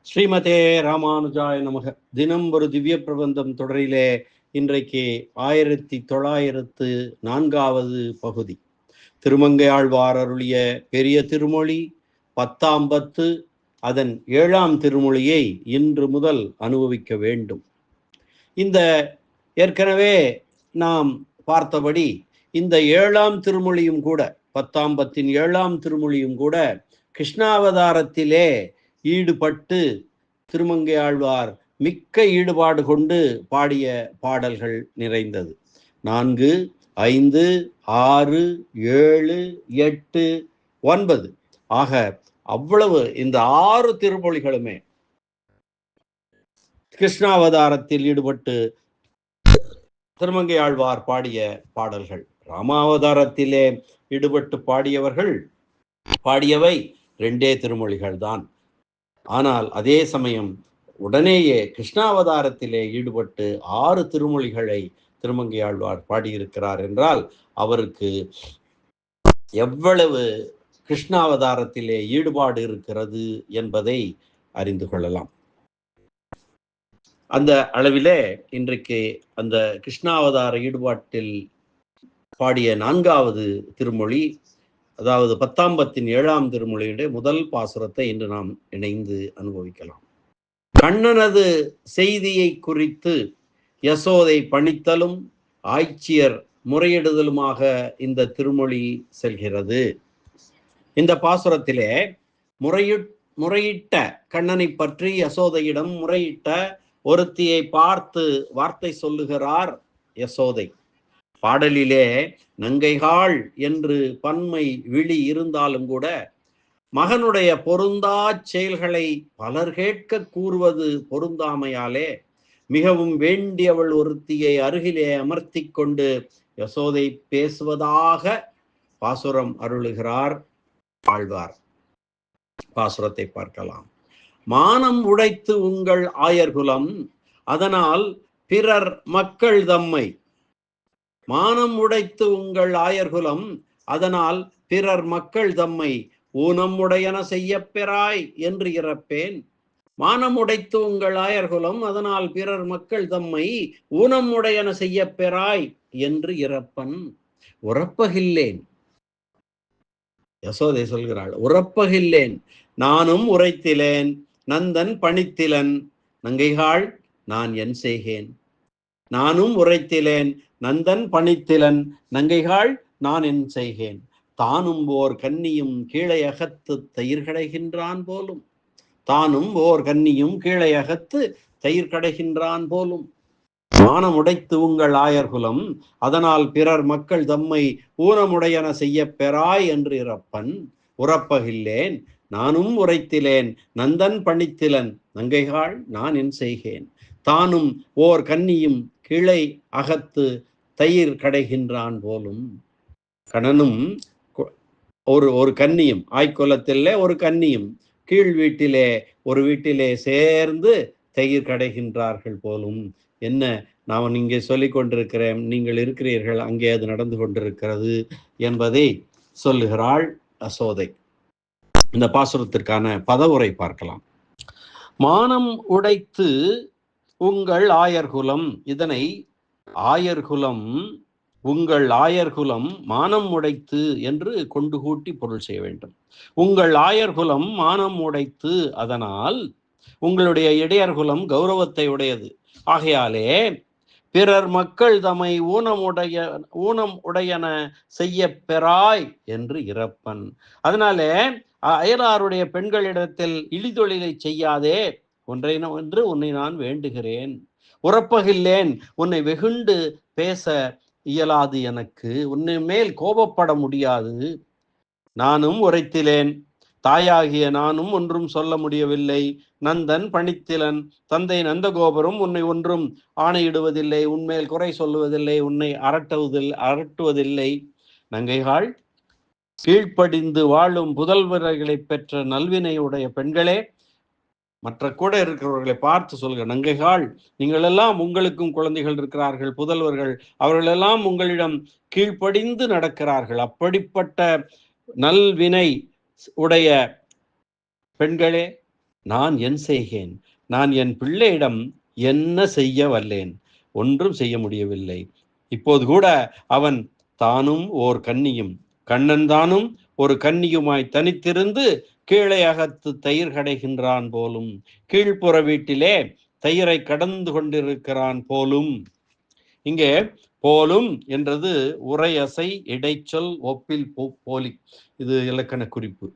ஸ்ரீமதே ராமானுஜாய நமக. தினம் ஒரு திவ்ய பிரபந்தம் தொடரிலே இன்றைக்கு 1904வது பகுதி. திருமங்கையாழ்வார் அருளிய பெரிய திருமொழி 10ஆம் பத்து, அதன் 7ஆம் திருமொழியை இன்று முதல் அனுபவிக்க வேண்டும். இந்த ஏற்கனவே நாம் பார்த்தபடி இந்த 7ஆம் திருமொழியும் கூட, 10ஆம் பத்தின் 7ஆம் திருமொழியும் கூட கிருஷ்ணாவதாரத்திலே ஈடுபட்டு திருமங்கையாழ்வார் மிக்க ஈடுபாடு கொண்டு பாடிய பாடல்கள் நிறைந்தது. 4, 5, 6, 7, 8, 9 ஆக அவ்வளவு இந்த 6 திருமொழிகளுமே கிருஷ்ணாவதாரத்தில் ஈடுபட்டு திருமங்கையாழ்வார் பாடிய பாடல்கள். ராமாவதாரத்திலே ஈடுபட்டு பாடியவை 2 திருமொழிகள் தான். ஆனால் அதே சமயம் உடனேயே கிருஷ்ணாவதாரத்திலே ஈடுபட்டு 6 திருமொழிகளை திருமங்கையாழ்வார் பாடியிருக்கிறார் என்றால் அவருக்கு எவ்வளவு கிருஷ்ணாவதாரத்திலே ஈடுபாடு இருக்கிறது என்பதை அறிந்து கொள்ளலாம். அந்த அளவிலே இன்றைக்கு அந்த கிருஷ்ணாவதார ஈடுபாட்டில் பாடிய 4வது திருமொழி, அதாவது 10ஆம் பத்தின் 7ஆம் திருமொழியுடைய முதல் பாசுரத்தை இன்று நாம் இணைந்து அனுபவிக்கலாம். கண்ணனது செய்தியை குறித்து யசோதை பணித்தலும் ஆய்ச்சியர் முறையிடுதலுமாக இந்த திருமொழி செல்கிறது. இந்த பாசுரத்திலே முறையிட்ட கண்ணனை பற்றி யசோதையிடம் முறையிட்ட ஒருத்தியை பார்த்து வார்த்தை சொல்லுகிறார் யசோதை. பாடலிலே நங்கைகாள் என்று பன்மை விழி இருந்தாலும் கூட மகனுடைய பொருந்தா செயல்களை பலர் கேட்க கூறுவது பொருந்தாமையாலே மிகவும் வேண்டியவள் ஒருத்தியை அருகிலே அமர்த்தி கொண்டு யசோதை பேசுவதாக பாசுரம் அருளுகிறார் ஆழ்வார். பாசுரத்தை பார்க்கலாம். மானம் உடைத்து உங்கள் ஆயர்குலம், அதனால் பிறர் மக்கள் தம்மை. மானம் உடைத்து உங்கள் ஆயர்குலம், அதனால் பிறர் மக்கள் தம்மை ஊனம் உடையன செய்ய பெறாய் என்று இறப்பேன். மானம் உடைத்து உங்கள் ஆயர்குலம், அதனால் பிறர் மக்கள் தம்மை ஊனம் உடையன செய்ய பெறாய் என்று இறப்பன். உறப்பகில்லேன். யசோதை சொல்கிறாள், உறப்பகில்லேன், நானும் உரைத்திலேன், நந்தன் பணித்திலன், நங்கைகாள் நான் என் செய்கேன். நானும் உரைத்திலேன், நந்தன் பணித்திலன், நங்கைகாள் நான் என் செய்கேன். தானும் ஓர் கன்னியும் கீழே அகத்து தயிர் கடைகின்றான் போலும். தானும் ஓர் கன்னியும் கீழே அகத்து தயிர் கடைகின்றான் போலும். மானம் உடைத்து உங்கள் ஆயர்குலம், அதனால் பிறர் மக்கள் தம்மை ஊனமுடையன செய்ய பெறாய் என்று இறப்பன். உறப்பகில்லேன், நானும் உரைத்திலேன், நந்தன் பணித்திலன், நங்கைகாள் நான் என் செய்கேன். தானும் ஓர் கன்னியும் கிளை அகத்து தயிர் கடைகின்றான் போலும். கணனும் ஒரு கன்னியும், ஆய்கொலத்திலே ஒரு கன்னியும் கீழ் வீட்டிலே ஒரு வீட்டிலே சேர்ந்து தயிர் கடைகின்றார்கள் போலும். என்ன நான் இங்கே சொல்லிக் கொண்டிருக்கிறேன், நீங்கள் இருக்கிறீர்கள், அங்கே அது நடந்து கொண்டிருக்கிறது என்பதை சொல்லுகிறாள் யசோதை. இந்த பாசுரத்திற்கான பதவுரை பார்க்கலாம். மானம் உடைத்து உங்கள் ஆயர்குலம், இதனை ஆயர்குலம் உங்கள் ஆயர்குலம் மானம் உடைத்து என்று கொண்டு கூட்டி பொருள் செய்ய வேண்டும். உங்கள் ஆயர்குலம் மானம் உடைத்து, அதனால் உங்களுடைய இடையர்குலம் கௌரவத்தை உடையது, ஆகையாலே பிறர் மக்கள் தம்மை ஊனம் உடையன செய்ய பெறாய் என்று இறப்பன். அதனாலே அயலாருடைய பெண்களிடத்தில் இழிதொழிலை செய்யாதே என்று உன்னை நான் வேண்டுகிறேன். உறப்பகில்லேன், உன்னை வெகுண்டு பேச இயலாது, எனக்கு உன்னை மேல் கோபப்பட முடியாது. நானும் உரைத்திலேன், தாயாகிய நானும் ஒன்றும் சொல்ல முடியவில்லை. நந்தன் பணித்திலன், தந்தை நந்தகோபரும் உன்னை ஒன்றும் ஆணையிடுவதில்லை, உன்மேல் குறை சொல்லுவதில்லை, உன்னை அரட்டுவதில்லை. நங்கைகாள் கீழ்ப்படிந்து வாழும் புதல்வர்களை பெற்ற நல்வினையுடைய பெண்களே, மற்ற கூட இருக்கிறவர்களை பார்த்து சொல்க, நங்கைகாள் நீங்கள் எல்லாம், உங்களுக்கும் குழந்தைகள் இருக்கிறார்கள், புதல்வர்கள், அவர்களெல்லாம் உங்களிடம் கீழ்ப்படிந்து நடக்கிறார்கள். அப்படிப்பட்ட நல்வினை உடைய பெண்களே, நான் என் செய்கேன்? நான் என் பிள்ளையிடம் என்ன செய்ய வல்லேன்? ஒன்றும் செய்ய முடியவில்லை. இப்போது கூட அவன் தானும் ஓர் கன்னியும் கண்ணன் தானும் ஒரு கன்னியுமாய் தனித்திருந்து கீழே அகத்து தயிர் கடைகின்றான் போலும், கீழ்ப்புற வீட்டிலே தயிரை கடந்து கொண்டிருக்கிறான் போலும். இங்கே போலும் என்றது உரையசை இடைச்சொல் ஒப்பில் போலி. இது இலக்கண குறிப்பு.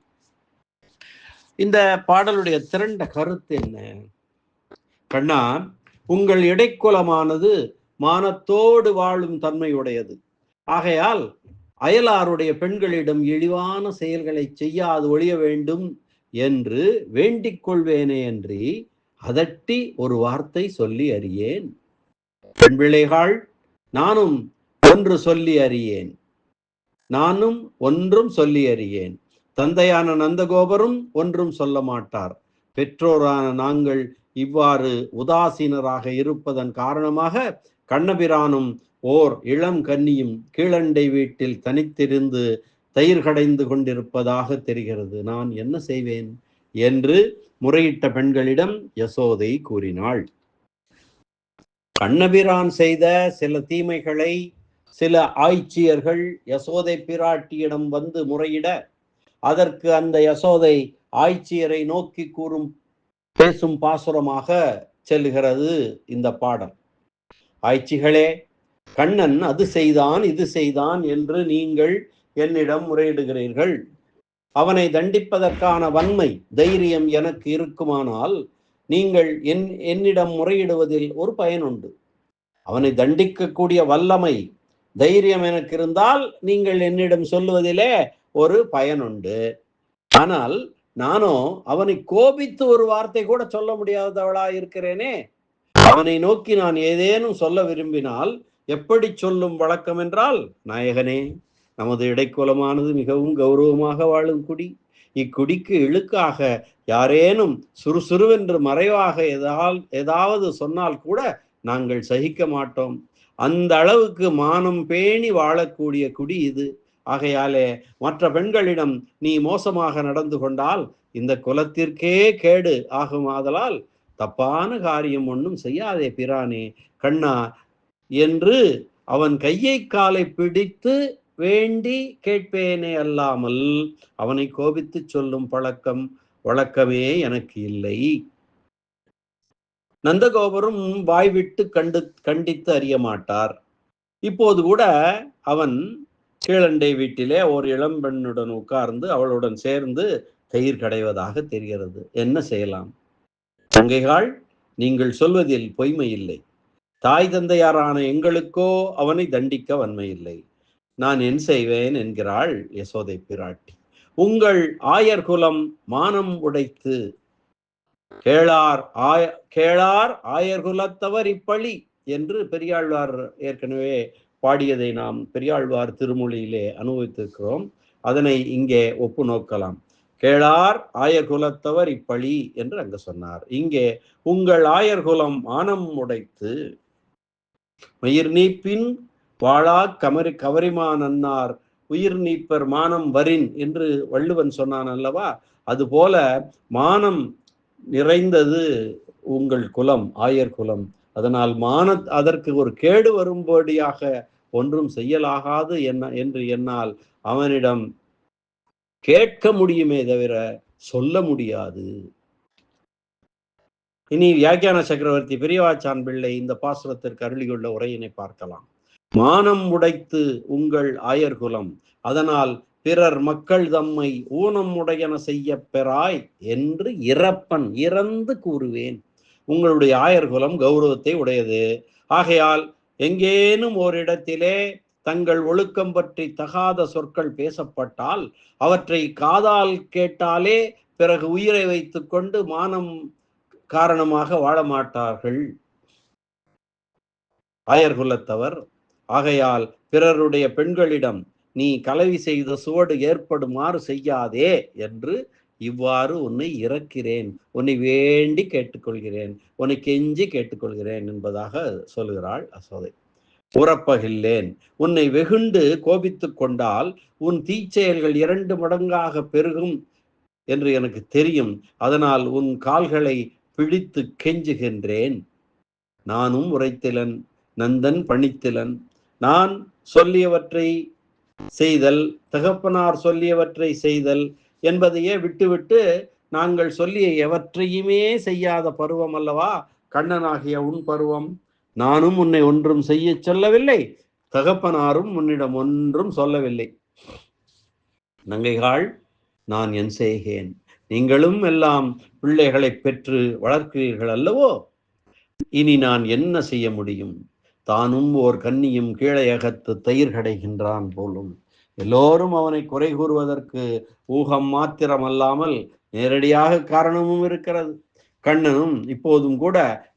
இந்த பாடலுடைய திரண்ட கருத்து என்ன? கண்ணா, உங்கள் இடைக்குலமானது மானத்தோடு வாழும் தன்மையுடையது. ஆகையால் அயலாருடைய பெண்களிடம் இழிவான செயல்களை செய்யாது ஒழிய வேண்டும் என்று வேண்டிக் கொள்வேனே அன்றி அதட்டி ஒரு வார்த்தை சொல்லி அறியேன். பெண் பிள்ளைகள், நானும் ஒன்று சொல்லி அறியேன், நானும் ஒன்றும் சொல்லி அறியேன். தந்தையான நந்தகோபரும் ஒன்றும் சொல்ல மாட்டார். பெற்றோரான நாங்கள் இவ்வாறு உதாசீனராக இருப்பதன் காரணமாக கண்ணபிரானும் ஓர் இளம் கன்னியும் கீழண்டை வீட்டில் தனித்திருந்து தயிர் கடைந்து கொண்டிருப்பதாக தெரிகிறது. நான் என்ன செய்வேன் என்று முறையிட்ட பெண்களிடம் யசோதை கூறினாள். கண்ணபிரான் செய்த சில தீமைகளை சில ஆய்ச்சியர்கள் யசோதை பிராட்டியிடம் வந்து முறையிட, அதற்கு அந்த யசோதை ஆய்ச்சியரை நோக்கி கூறும் பேசும் பாசுரமாக செல்கிறது இந்த பாடல். ஆய்ச்சிகளே, கண்ணன் அது செய்தான் இது செய்தான் என்று நீங்கள் என்னிடம் முறையிடுகிறீர்கள். அவனை தண்டிப்பதற்கான வன்மை தைரியம் எனக்கு இருக்குமானால் நீங்கள் என்னிடம் முறையிடுவதில் ஒரு பயன் உண்டு. அவனை தண்டிக்கக்கூடிய வல்லமை தைரியம் எனக்கு இருந்தால் நீங்கள் என்னிடம் சொல்லுவதிலே ஒரு பயன் உண்டு. ஆனால் நானோ அவனை கோபித்து ஒரு வார்த்தை கூட சொல்ல முடியாதவளா இருக்கிறேனே. அவனை நோக்கி நான் ஏதேனும் சொல்ல விரும்பினால் எப்படி சொல்லும் வழக்கம் என்றால், நாயகனே, நமது இடைக்குலமானது மிகவும் கௌரவமாக வாழும் குடி. இக்குடிக்கு இழுக்காக யாரேனும் சுறுசுறுவென்று மறைவாக ஏதாவது சொன்னால் கூட நாங்கள் சகிக்க மாட்டோம். அந்த அளவுக்கு மானம் பேணி வாழக்கூடிய குடி இது. ஆகையாலே மற்ற பெண்களிடம் நீ மோசமாக நடந்து கொண்டால் இந்த குலத்திற்கே கேடு ஆகும். ஆதலால் தப்பான காரியம் ஒன்றும் செய்யாதே பிரானே கண்ணா என்று அவன் கையை காலை பிடித்து வேண்டி கேட்பேனே அல்லாமல் அவனை கோபித்து சொல்லும் வழக்கமே எனக்கு இல்லை. நந்தகோபரும் வாய்விட்டு கண்டித்து அறிய மாட்டார். இப்போது கூட அவன் கீழண்டை வீட்டிலே ஒரு இளம்பெண்ணுடன் உட்கார்ந்து அவளுடன் சேர்ந்து தயிர் கடைவதாக தெரிகிறது. என்ன செய்யலாம்? தங்கைகள், நீங்கள் சொல்வதில் பொய்மை இல்லை. தாய் தந்தையாரான எங்களுக்கோ அவனை தண்டிக்க வன்மை இல்லை. நான் என் செய்வேன் என்கிறாள் யசோதை பிராட்டி. உங்கள் ஆயர் குலம் மானம் உடைத்து கேளார் ஆயர் குலத்தவர் இப்பழி என்று பெரியாழ்வார் ஏற்கனவே பாடியதை நாம் பெரியாழ்வார் திருமொழியிலே அனுபவித்திருக்கிறோம். அதனை இங்கே ஒப்பு நோக்கலாம். கேளார் ஆயர் குலத்தவர் இப்பழி என்று அங்கு சொன்னார். இங்கே உங்கள் ஆயர் குலம் மானம் உடைத்து மயிர் நீப்பின் வாழா கவரிமா நன்னார் உயிர் நீப்பர் மானம் வரின் என்று வள்ளுவன் சொன்னான் அல்லவா? அதுபோல மானம் நிறைந்தது உங்கள் குலம், ஆயர் குலம். அதனால் அதற்கு ஒரு கேடு வரும்படியாக ஒன்றும் செய்யலாகாது என்று என்னால் அவனிடம் கேட்க முடியுமே தவிர சொல்ல முடியாது. இனி வியாக்கியான சக்கரவர்த்தி பெரியவாச்சான் பிள்ளை இந்த பாசுரத்திற்கு அருளியுள்ள உரையினை பார்க்கலாம். மானம் உடைத்து உங்கள் ஆயர்குலம், அதனால் பிறர் மக்கள் தம்மை ஊனம் உடையன செய்ய பெறாய் என்று இறந்து கூறுவேன். உங்களுடைய ஆயர்குலம் கௌரவத்தை உடையது. ஆகையால் எங்கேனும் ஓரிடத்திலே தங்கள் ஒழுக்கம் பற்றி தகாத சொற்கள் பேசப்பட்டால் அவற்றை காதால் கேட்டாலே பிறகு உயிரை வைத்துக் கொண்டு மானம் காரணமாக வாழ மாட்டார்கள் ஆயர்குலத்தவர். ஆகையால் பிறருடைய பெண்களிடம் நீ கலவி செய்த சுவடு ஏற்படுமாறு செய்யாதே என்று இவ்வாறு உன்னை இறக்கிறேன், உன்னை வேண்டி கேட்டுக்கொள்கிறேன், உன்னை கெஞ்சி கேட்டுக்கொள்கிறேன் என்பதாக சொல்கிறாள் யசோதை. உறப்பகில்லேன், உன்னை வெகுண்டு கோபித்து கொண்டால் உன் தீச்செயல்கள் 2 மடங்காக பெருகும் என்று எனக்கு தெரியும். அதனால் உன் கால்களை பிடித்து கெஞ்சுகின்றேன். நானும் உரைத்திலன், நந்தன் பணித்திலன். நான் சொல்லியவற்றை செய்தல், தகப்பனார் சொல்லியவற்றை செய்தல் என்பதையே விட்டுவிட்டு நாங்கள் சொல்லிய எவற்றையுமே செய்யாத பருவம் அல்லவா கண்ணனாகிய உன் பருவம். நானும் உன்னை ஒன்றும் செய்ய சொல்லவில்லை, தகப்பனாரும் உன்னிடம் ஒன்றும் சொல்லவில்லை. நங்கைகாள், நான் என் செய்கேன்? நீங்களும் எல்லாம் பிள்ளைகளை பெற்று வளர்க்கிறீர்கள் அல்லவோ? இனி நான் என்ன செய்ய முடியும்? தானும் ஓர் கன்னியும் கீழையகத்து தயிர் கடைகின்றான் போலும். எல்லோரும் அவனை குறை கூறுவதற்கு ஊகம் மாத்திரமல்லாமல் நேரடியாக காரணமும் இருக்கிறது. கண்ணனும் இப்போதும் கூட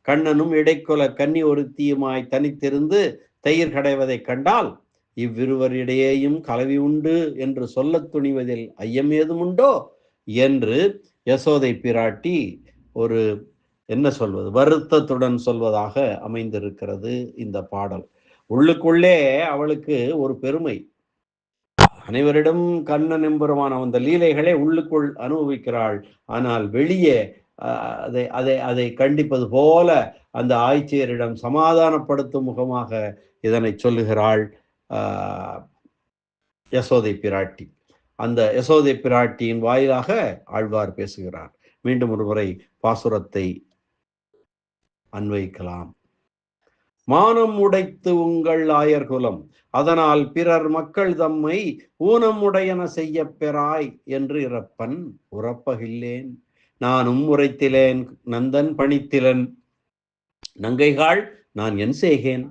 கண்ணனும் இடைக்குல கன்னி ஒருத்தியுமாய் தனித்திருந்து தயிர் கடைவதை கண்டால் இவ்விருவரிடையேயும் கலவி உண்டு என்று சொல்ல துணிவதில் ஐயம் ஏதும் உண்டோ என்று யசோதை பிராட்டி ஒரு என்ன சொல்வது, வருத்தத்துடன் சொல்வதாக அமைந்திருக்கிறது இந்த பாடல். உள்ளுக்குள்ளே அவளுக்கு ஒரு பெருமை. அனைவரிடம் கண்ணன் எம்பெருமான அந்த லீலைகளை உள்ளுக்குள் அனுபவிக்கிறாள். ஆனால் வெளியே அதை அதை அதை கண்டிப்பது போல அந்த ஆய்ச்சியரிடம் சமாதானப்படுத்தும் முகமாக இதனை சொல்லுகிறாள் யசோதை பிராட்டி. அந்த யசோதை பிராட்டியின் வாயிலாக ஆழ்வார் பேசுகிறார். மீண்டும் ஒரு முறை பாசுரத்தை அன்வைக்கலாம். மானம் உடைத்து உங்கள் ஆயர்குலம், அதனால் பிறர் மக்கள் தம்மை ஊனம் உடையன செய்ய பெறாய் என்று இறப்பன் உறப்பகில்லேன். நானும் உரைத்திலேன், நந்தன் பணித்திலன். நங்கைகாள், நான் என் செய்கேன்?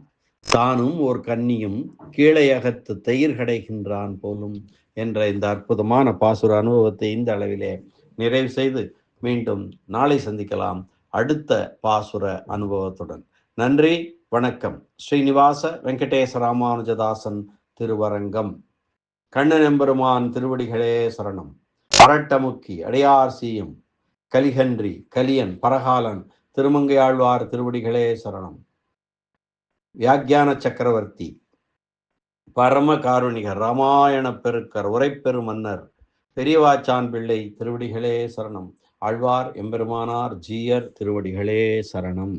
தானும் ஓர் கன்னியும் கீழையகத்து தயிர் கடைகின்றான் போலும் என்ற இந்த அற்புதமான பாசுர அனுபவத்தை இந்த அளவிலே நிறைவு செய்து மீண்டும் நாளை சந்திக்கலாம் அடுத்த பாசுர அனுபவத்துடன். நன்றி, வணக்கம். ஸ்ரீனிவாச வெங்கடேச ராமானுஜதாசன் திருவரங்கம். கண்ணன் எம்பெருமான் திருவடிகளே சரணம். அரட்டமுக்கி அடையார் சீயும் கலிகன்றி கலியன் பரகாலன் திருமங்கையாழ்வார் திருவடிகளே சரணம். வியாக்கியான சக்கரவர்த்தி பரம காருணிகர் ராமாயண பெருக்கர் உரைப்பெரு மன்னர் பெரியவாச்சான் பிள்ளை திருவடிகளே சரணம். ஆழ்வார் எம்பெருமானார் ஜீயர் திருவடிகளே சரணம்.